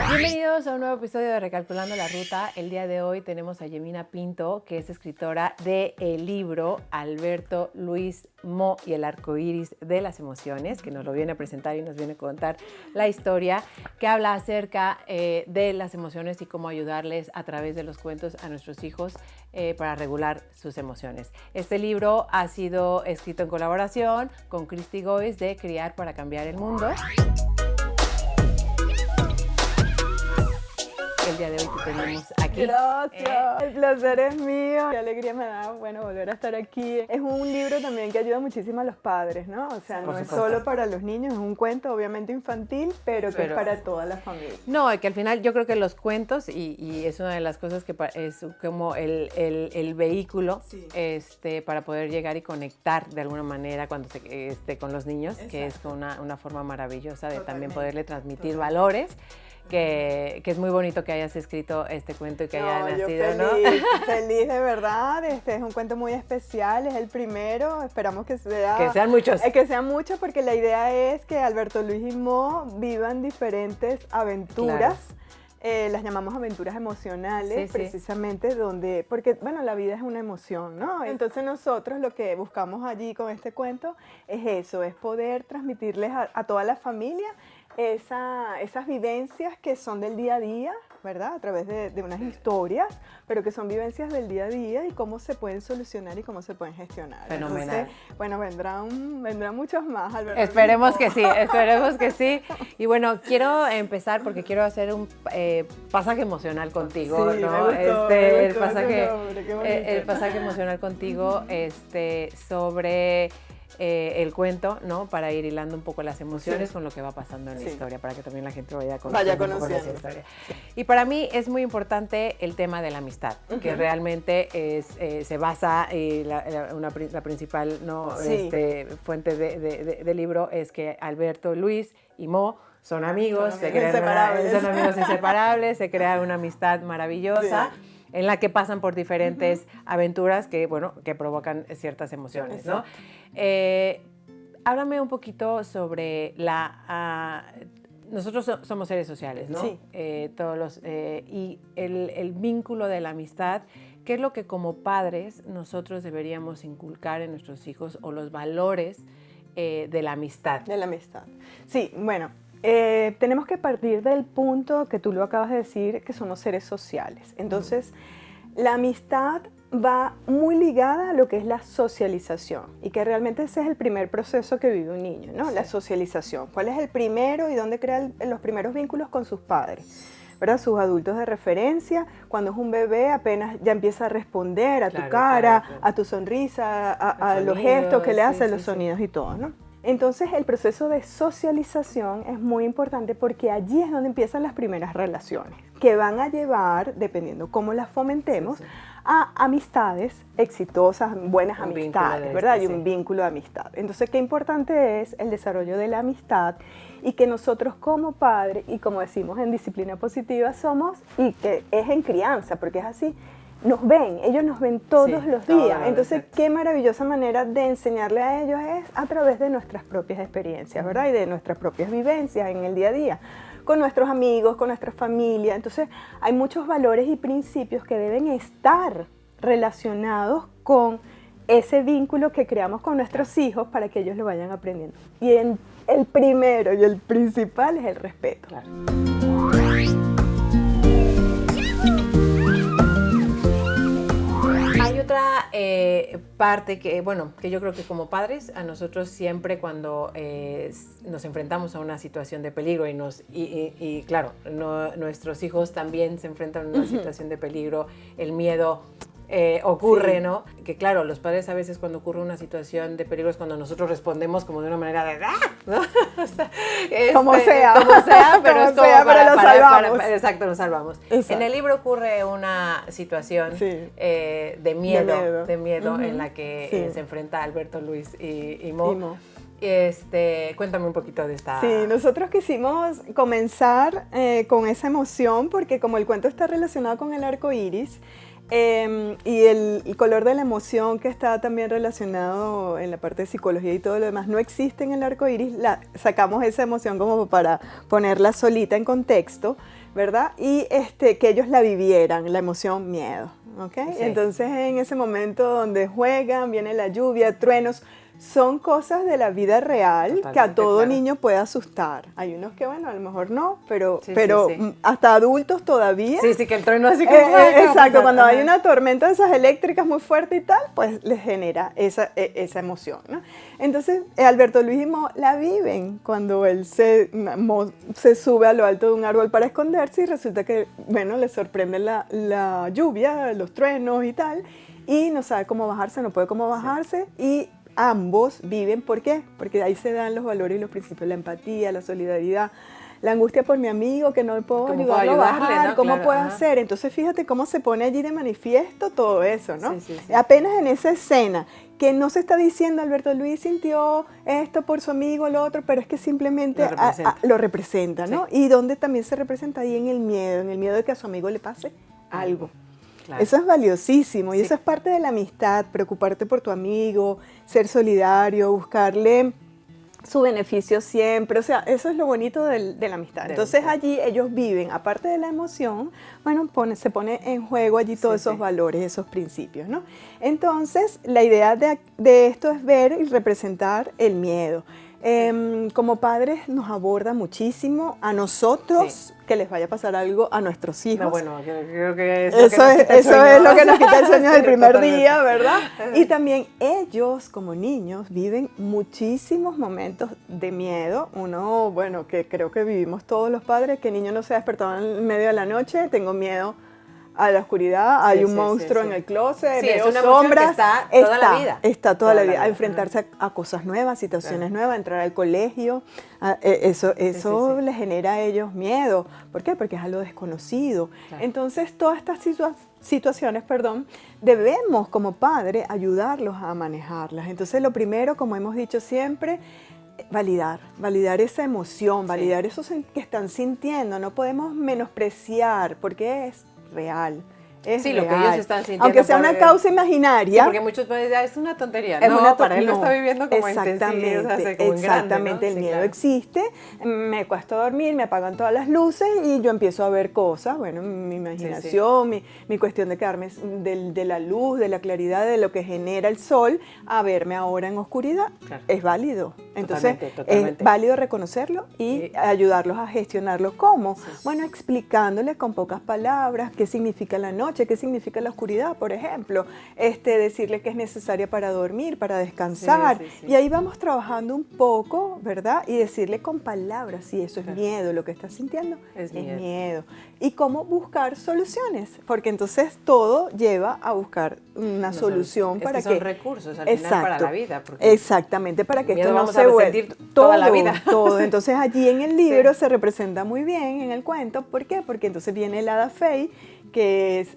Bienvenidos a un nuevo episodio de Recalculando la Ruta. El día de hoy tenemos a Yemina Pinto, que es escritora del libro Alberto Luis Mo y el arcoíris de las emociones, que nos lo viene a presentar y nos viene a contar la historia, que habla acerca de las emociones y cómo ayudarles a través de los cuentos a nuestros hijos para regular sus emociones. Este libro ha sido escrito en colaboración con Christy Gois de Criar para Cambiar el Mundo. El día de hoy te tenemos aquí. Gracias, el placer es mío. Qué alegría me da, volver a estar aquí. Es un libro también que ayuda muchísimo a los padres, ¿no? O sea, no es solo para los niños, es un cuento obviamente infantil, pero que es para toda la familia. No, que al final yo creo que los cuentos, y es una de las cosas que es como el vehículo para poder llegar y conectar de alguna manera cuando con los niños, que es una forma maravillosa de también poderle transmitir valores. Que es muy bonito que hayas escrito este cuento y que haya nacido, feliz de verdad. Este es un cuento muy especial, es el primero. Esperamos que sean muchos. Que sean muchos, porque la idea es que Alberto Luis y Mo vivan diferentes aventuras. Claro. Las llamamos aventuras emocionales, precisamente porque la vida es una emoción, ¿no? Entonces nosotros lo que buscamos allí con este cuento es eso, es poder transmitirles a toda la familia esas vivencias que son del día a día, ¿verdad? A través de unas historias, pero que son vivencias del día a día y cómo se pueden solucionar y cómo se pueden gestionar. Fenomenal. Entonces, vendrán muchos más, Alberto. Esperemos que sí. Y bueno, quiero empezar porque quiero hacer un pasaje emocional contigo, sí, ¿no? Me gustó el pasaje emocional contigo, sobre el cuento, ¿no? Para ir hilando un poco las emociones con lo que va pasando en la historia, para que también la gente vaya conociendo esa historia. Sí. Y para mí es muy importante el tema de la amistad, que realmente se basa, la principal fuente del libro es que Alberto, Luis y Mo son amigos, son amigos inseparables, se crea una amistad maravillosa. Sí. En la que pasan por diferentes aventuras que provocan ciertas emociones, ¿no? Háblame un poquito sobre nosotros somos seres sociales, ¿no? Sí. Y el vínculo de la amistad, ¿qué es lo que como padres nosotros deberíamos inculcar en nuestros hijos o los valores de la amistad? De la amistad. Sí, tenemos que partir del punto que tú lo acabas de decir, que somos seres sociales. Entonces, la amistad va muy ligada a lo que es la socialización y que realmente ese es el primer proceso que vive un niño, ¿no? Sí. La socialización. ¿Cuál es el primero y dónde crea los primeros vínculos con sus padres? ¿Verdad? Sus adultos de referencia. Cuando es un bebé apenas ya empieza a responder a tu cara, a tu sonrisa, a los gestos que le hace, los sonidos y todo, ¿no? Entonces el proceso de socialización es muy importante porque allí es donde empiezan las primeras relaciones que van a llevar, dependiendo cómo las fomentemos, a amistades exitosas, buenas amistades, ¿verdad? Y un vínculo de amistad. Entonces, qué importante es el desarrollo de la amistad y que nosotros como padres, y como decimos en disciplina positiva, somos, y que es en crianza, porque es así, ellos nos ven todos los días. Entonces, qué maravillosa manera de enseñarle a ellos es a través de nuestras propias experiencias, ¿verdad? Y de nuestras propias vivencias en el día a día, con nuestros amigos, con nuestra familia. Entonces, hay muchos valores y principios que deben estar relacionados con ese vínculo que creamos con nuestros hijos para que ellos lo vayan aprendiendo. Y el primero y el principal es el respeto. Claro. Hay otra parte que yo creo que como padres, a nosotros siempre cuando nos enfrentamos a una situación de peligro y claro, nuestros hijos también se enfrentan a una situación de peligro, el miedo ocurre, ¿no? Que claro, los padres a veces cuando ocurre una situación de peligro es cuando nosotros respondemos como de una manera de ¿no? O sea, como sea, pero como es como lo salvamos. Exacto, nos salvamos. Exacto. En el libro ocurre una situación de miedo en la que se enfrenta Alberto, Luis y Mo. Cuéntame un poquito de esta... Sí, nosotros quisimos comenzar con esa emoción porque como el cuento está relacionado con el arco iris, Y el color de la emoción, que está también relacionado en la parte de psicología y todo lo demás, no existe en el arco iris. Sacamos esa emoción como para ponerla solita en contexto, ¿verdad? Y que ellos la vivieran, la emoción miedo, ¿ok? Sí. Entonces, en ese momento donde juegan, viene la lluvia, truenos, son cosas de la vida real. Totalmente, que a todo niño puede asustar. Hay unos que, bueno, a lo mejor no, pero hasta adultos todavía. Sí, que el trueno así como... exacto, cuando hay una tormenta de esas eléctricas muy fuerte y tal, pues les genera esa emoción, ¿no? Entonces, Alberto Luis y Mo la viven cuando él se sube a lo alto de un árbol para esconderse y resulta que, bueno, le sorprende la lluvia, los truenos y tal, y no sabe cómo bajarse, no puede cómo bajarse, y ambos viven, ¿por qué? Porque ahí se dan los valores y los principios, la empatía, la solidaridad, la angustia por mi amigo, que no puedo ayudarlo a bajar, ¿no? ¿Cómo puedo hacer? Entonces fíjate cómo se pone allí de manifiesto todo eso, ¿no? Sí. Apenas en esa escena, que no se está diciendo Alberto Luis sintió esto por su amigo, lo otro, pero es que simplemente lo representa, ¿no? Sí. Y donde también se representa ahí en el miedo de que a su amigo le pase algo. Claro. Eso es valiosísimo y eso es parte de la amistad, preocuparte por tu amigo, ser solidario, buscarle su beneficio siempre, o sea, eso es lo bonito de la amistad. Entonces allí ellos viven, aparte de la emoción, bueno, se pone en juego allí todos esos valores, esos principios, ¿no? Entonces la idea de esto es ver y representar el miedo. Como padres nos aborda muchísimo a nosotros que les vaya a pasar algo a nuestros hijos. No, bueno, creo que eso es lo que nos quita el sueño del primer día, ¿verdad? Y también ellos como niños viven muchísimos momentos de miedo. Uno, bueno, que creo que vivimos todos los padres, que el niño no se ha despertado en medio de la noche, tengo miedo a la oscuridad, hay un monstruo en el closet, veo sombras, está toda la vida. Está toda la vida, a enfrentarse a cosas nuevas, situaciones nuevas, entrar al colegio, eso les genera a ellos miedo. ¿Por qué? Porque es algo desconocido. Claro. Entonces, todas estas situaciones, debemos como padres ayudarlos a manejarlas. Entonces, lo primero, como hemos dicho siempre, validar esa emoción, validar eso que están sintiendo. No podemos menospreciar porque es real. Es real. Lo que ellos están sintiendo. Aunque sea una causa imaginaria. Sí, porque muchos padres dicen, es una tontería. Para él lo está viviendo como exactamente, intensivo, o sea, como exactamente, grande, ¿no? El miedo existe, me cuesta dormir, me apagan todas las luces y yo empiezo a ver cosas, bueno, mi imaginación, mi cuestión de quedarme de la luz, de la claridad, de lo que genera el sol, a verme ahora en oscuridad. Claro. Es válido. Entonces, totalmente. Es válido reconocerlo y ayudarlos a gestionarlo. ¿Cómo? Bueno, explicándoles con pocas palabras qué significa la noche, qué significa la oscuridad, por ejemplo. Decirle que es necesaria para dormir, para descansar. Y ahí vamos trabajando un poco, ¿verdad? Y decirle con palabras, si eso es miedo, lo que estás sintiendo es miedo. Y cómo buscar soluciones, porque entonces todo lleva a buscar una solución para que... son recursos al final para la vida. Exactamente, para que esto no se sentir toda la vida. Todo. Entonces allí en el libro se representa muy bien, en el cuento. ¿Por qué? Porque entonces viene el hada Fey, que es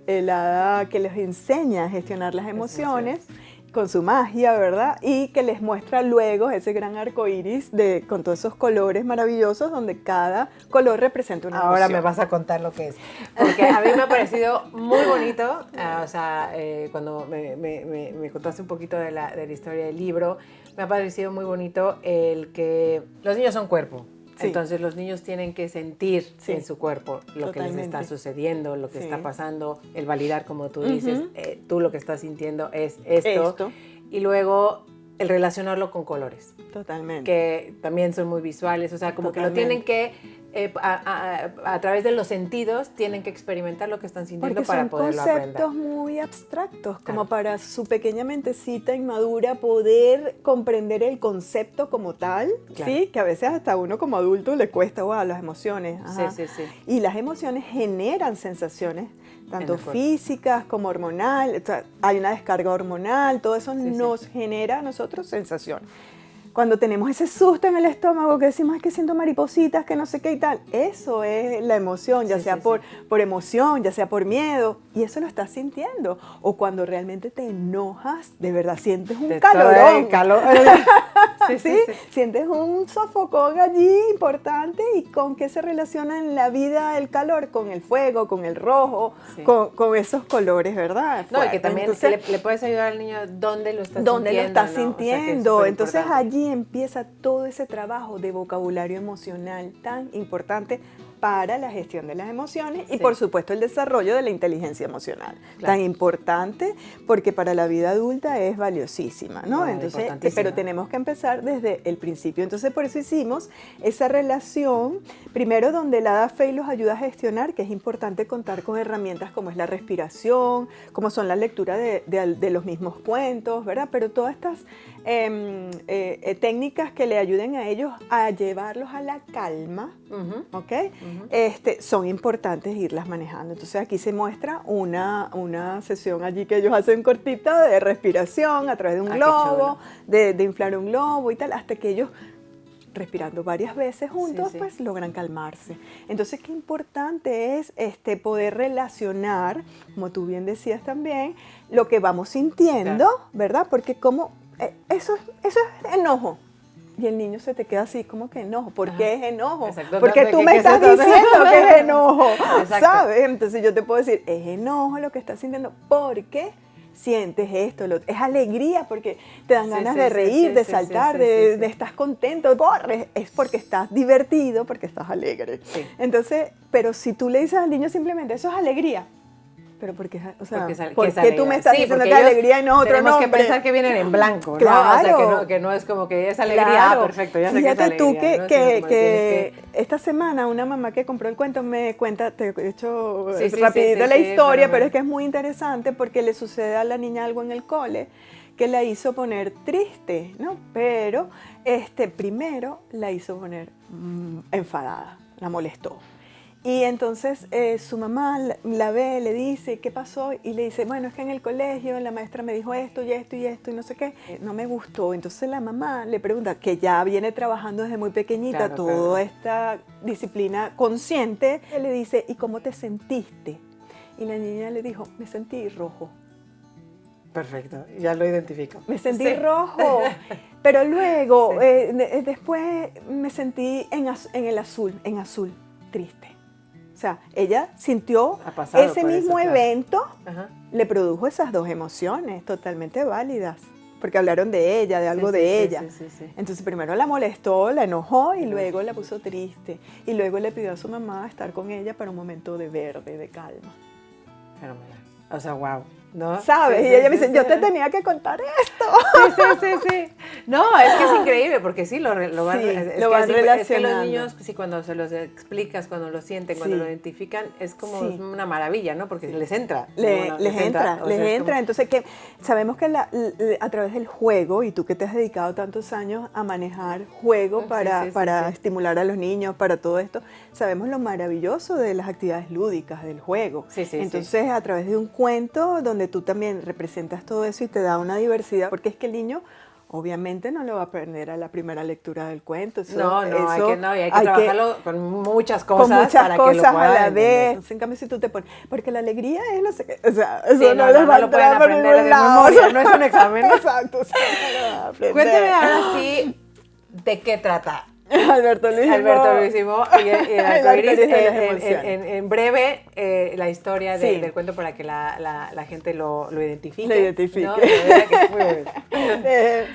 el hada que les enseña a gestionar las emociones con su magia, ¿verdad? Y que les muestra luego ese gran arco iris con todos esos colores maravillosos donde cada color representa una emoción. Ahora me vas a contar lo que es. Porque a mí me ha parecido muy bonito, cuando me contaste un poquito de la historia del libro, me ha parecido muy bonito el que los niños son cuerpo. Sí. Entonces los niños tienen que sentir en su cuerpo lo que les está sucediendo, lo que está pasando, el validar, como tú dices, tú lo que estás sintiendo es esto. Y luego el relacionarlo con colores. Totalmente. Que también son muy visuales, o sea, como que lo tienen que, a través de los sentidos, tienen que experimentar lo que están sintiendo para poderlo aprender. Porque son conceptos muy abstractos, como para su pequeña mentecita inmadura poder comprender el concepto como tal, ¿sí? Que a veces hasta a uno como adulto le cuesta, las emociones. Ajá. Sí. Y las emociones generan sensaciones, tanto físicas como hormonal, hay una descarga hormonal, todo eso nos genera a nosotros sensaciones. Cuando tenemos ese susto en el estómago que decimos, es que siento maripositas, que no sé qué y tal, eso es la emoción, ya sea por emoción, ya sea por miedo, y eso lo estás sintiendo. O cuando realmente te enojas, de verdad sientes un calorón. ¿Sí? Sientes un sofocón allí importante. ¿Y con qué se relaciona en la vida el calor? Con el fuego, con el rojo, con esos colores, ¿verdad? No, y que también entonces, le puedes ayudar al niño dónde lo está sintiendo. ¿Dónde lo está sintiendo? O sea, entonces allí empieza todo ese trabajo de vocabulario emocional tan importante para la gestión de las emociones y por supuesto el desarrollo de la inteligencia emocional, tan importante porque para la vida adulta es valiosísima, ¿no? Entonces, pero tenemos que empezar desde el principio. Entonces por eso hicimos esa relación, primero donde el Hada Fey los ayuda a gestionar, que es importante contar con herramientas como es la respiración, como son la lectura de los mismos cuentos, ¿verdad? Pero todas estas técnicas que le ayuden a ellos a llevarlos a la calma, ¿ok? Son importantes irlas manejando. Entonces aquí se muestra una sesión allí que ellos hacen cortita de respiración a través de un globo, de inflar un globo y tal, hasta que ellos, respirando varias veces juntos, pues logran calmarse. Entonces, qué importante es poder relacionar, como tú bien decías también, lo que vamos sintiendo, ¿verdad? Porque eso es enojo. Y el niño se te queda así, como que enojo. ¿Por qué es enojo? Exacto, porque tú me estás diciendo que es enojo, ¿sabes? Entonces yo te puedo decir, es enojo lo que estás sintiendo. ¿Por qué sientes esto? Es alegría porque te dan ganas de reír, de saltar, de estás contento, corres. Es porque estás divertido, porque estás alegre. Entonces, pero si tú le dices al niño simplemente, eso es alegría. Pero porque, o sea, ¿por qué tú me estás diciendo que es alegría y no otro nombre? Tenemos que pensar que vienen en blanco, ¿no? Claro. O sea, que no es como que es alegría, perfecto, ya sé que es alegría. Fíjate tú ¿no? que esta semana una mamá que compró el cuento me cuenta, te he hecho rapidito la historia, pero es que es muy interesante porque le sucede a la niña algo en el cole que la hizo poner triste, ¿no? Pero primero la hizo poner enfadada, la molestó. Y entonces su mamá la ve, le dice, ¿qué pasó? Y le dice, bueno, es que en el colegio la maestra me dijo esto y esto y esto y no sé qué. No me gustó. Entonces la mamá le pregunta, que ya viene trabajando desde muy pequeñita toda esta disciplina consciente. Él le dice, ¿y cómo te sentiste? Y la niña le dijo, me sentí rojo. Perfecto, ya lo identifico. Me sentí rojo, pero luego, después me sentí en el azul, triste. O sea, ella sintió ese mismo evento, le produjo esas dos emociones totalmente válidas, porque hablaron de ella, de algo de ella. Entonces primero la molestó, la enojó y luego la puso triste. Y luego le pidió a su mamá estar con ella para un momento de verde, de calma. Fenomenal. O sea, wow. ¿No? ¿Sabes? Y ella me dice, yo te tenía que contar esto. Sí. No, es que es increíble, porque sí, lo van relacionando. Es que los niños, sí, cuando se los explicas, cuando lo sienten, cuando lo identifican, es como una maravilla, ¿no? Porque les entra. Les entra. Entonces, que sabemos que a través del juego, y tú que te has dedicado tantos años a manejar juego para estimular a los niños, para todo esto, sabemos lo maravilloso de las actividades lúdicas, del juego. Entonces, a través de un cuento donde tú también representas todo eso y te da una diversidad, porque es que el niño obviamente no lo va a aprender a la primera lectura del cuento. Hay que trabajarlo con muchas cosas para que lo puedan a la vez. entender. En cambio, si tú te pones, porque la alegría es no sé qué, o sea, eso sí, no les va a lo pueden aprender de memoria, no es un examen. Exacto, o sea, no lo van a aprender. Cuéntame ahora sí, ¿de qué trata? Alberto Luisimo y el arcoíris. En breve, la historia del cuento para que la gente lo identifique. Lo identifique. ¿No? Que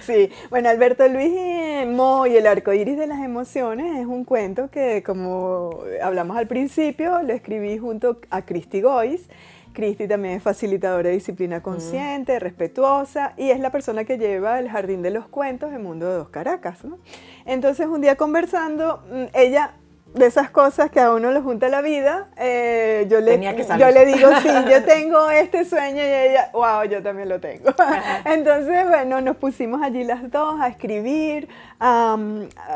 sí, bueno, Alberto Luisimo y el arcoíris de las emociones es un cuento que, como hablamos al principio, lo escribí junto a Cristi Gois. Cristi también es facilitadora de disciplina consciente, respetuosa, y es la persona que lleva el Jardín de los Cuentos en Mundo de Dos Caracas, ¿no? Entonces, un día conversando, ella, de esas cosas que a uno le junta la vida, yo le digo, sí, yo tengo este sueño, y ella, wow, yo también lo tengo. Entonces, bueno, nos pusimos allí las dos a escribir.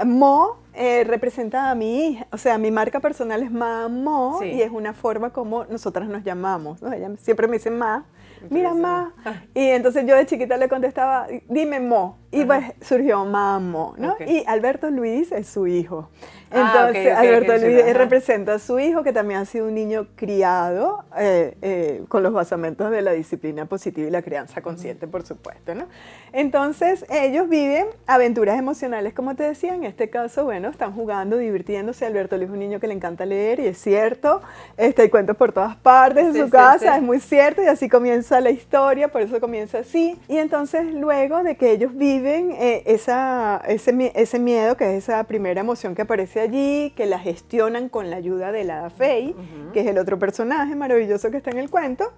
Mo representa a mi hija, o sea, mi marca personal es Mo, y es una forma como nosotras nos llamamos, ¿no? Ella siempre me dice Ma, mira Ma, y entonces yo de chiquita le contestaba, dime Mo, Y pues surgió Mamo, ¿no? Okay. Y Alberto Luis es su hijo. Entonces, Alberto Luis representa a su hijo, que también ha sido un niño criado con los basamentos de la disciplina positiva y la crianza consciente, por supuesto, ¿no? Entonces, ellos viven aventuras emocionales, como te decía. En este caso, bueno, están jugando, divirtiéndose. Alberto Luis es un niño que le encanta leer, y es cierto. Hay cuentos por todas partes de su casa, es muy cierto, y así comienza la historia, por eso comienza así. Y entonces, luego de que ellos viven ese miedo, que es esa primera emoción que aparece allí, que la gestionan con la ayuda de la Hada Fey, que es el otro personaje maravilloso que está en el cuento,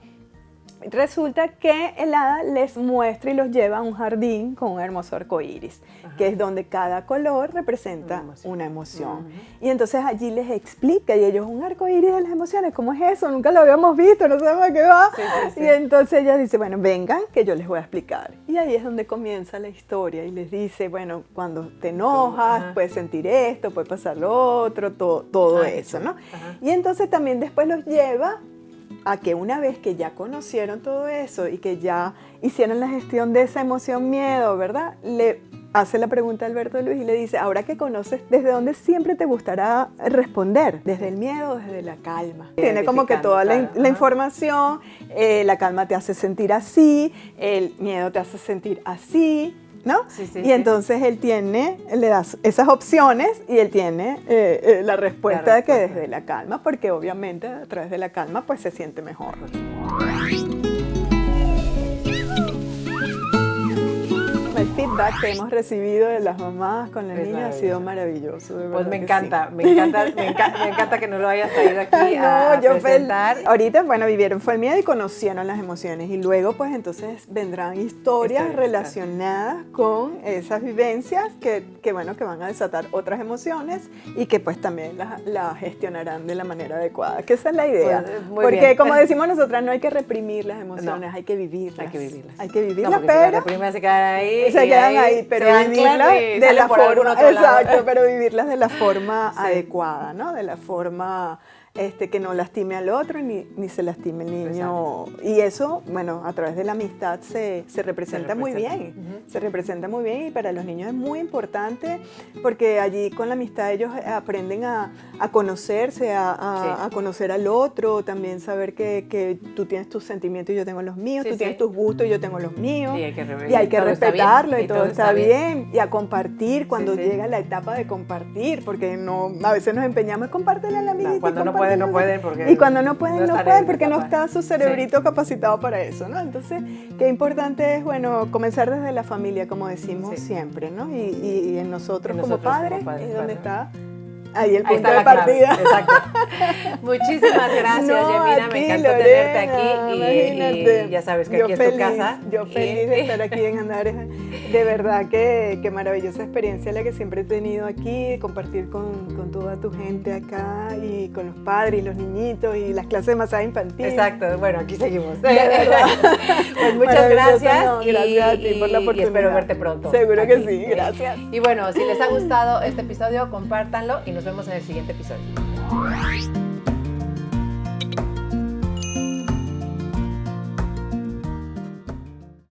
resulta que el hada les muestra y los lleva a un jardín con un hermoso arco iris, que es donde cada color representa una emoción. Y entonces allí les explica, y ellos, un arco iris de las emociones, ¿cómo es eso? Nunca lo habíamos visto, no sabemos a qué va. Y entonces ella dice, bueno, vengan, que yo les voy a explicar. Y ahí es donde comienza la historia, y les dice, bueno, cuando te enojas, puedes sentir esto, puede pasar lo otro, todo eso, ¿no? Y entonces también después los lleva a que una vez que ya conocieron todo eso y que ya hicieron la gestión de esa emoción miedo, ¿verdad? Le hace la pregunta a Alberto Luis y le dice, ahora que conoces, ¿desde dónde siempre te gustará responder? ¿Desde el miedo o desde la calma? Tiene como que toda la información, la calma te hace sentir así, el miedo te hace sentir así, ¿no? Y entonces él le das esas opciones y él tiene la respuesta de que desde la calma, porque obviamente a través de la calma pues se siente mejor. El feedback que hemos recibido de las mamás con las niñas ha sido maravilloso. De pues me encanta que nos lo hayas traído aquí a presentar. Ahorita, bueno, vivieron fue el miedo y conocieron las emociones, y luego pues entonces vendrán historias relacionadas con esas vivencias que van a desatar otras emociones y que pues también las gestionarán de la manera adecuada, que esa es la idea. Pues, porque bien, como decimos nosotras, no hay que reprimir las emociones, hay que vivirlas. Hay que vivirlas, pero... Si las reprimen se quedan ahí. Se quedan ahí, pero vivirlas de la forma, exacto, pero vivirlas de la forma adecuada, ¿no? De la forma que no lastime al otro ni se lastime el niño. Y eso, bueno, a través de la amistad se representa muy bien. Se representa muy bien, y para los niños es muy importante, porque allí con la amistad ellos aprenden a conocerse, a conocer al otro, también saber que tú tienes tus sentimientos y yo tengo los míos, tú tienes tus gustos y yo tengo los míos. Y hay que respetarlo, y todo está bien. Y a compartir cuando llega la etapa de compartir, porque a veces nos empeñamos en compartirle a la amiguita. Cuando no pueden, porque y cuando no pueden porque no está su cerebrito capacitado para eso, ¿no? Entonces, qué importante es, bueno, comenzar desde la familia, como decimos siempre, ¿no? Y en nosotros como padres es donde está ahí el punto de partida. Exacto. Muchísimas gracias, Yemina. Me encantó tenerte aquí. Y ya sabes que aquí es tu casa. Yo feliz de estar aquí en Andares. De verdad que maravillosa experiencia la que siempre he tenido aquí, compartir con toda tu gente acá, y con los padres y los niñitos y las clases de masaje infantil. Exacto. Bueno, aquí seguimos. De verdad. Pues muchas gracias. Gracias a ti por la oportunidad. Y espero verte pronto. Seguro aquí. Que sí. Gracias. Y bueno, si les ha gustado este episodio, compártanlo y nos vemos en el siguiente episodio.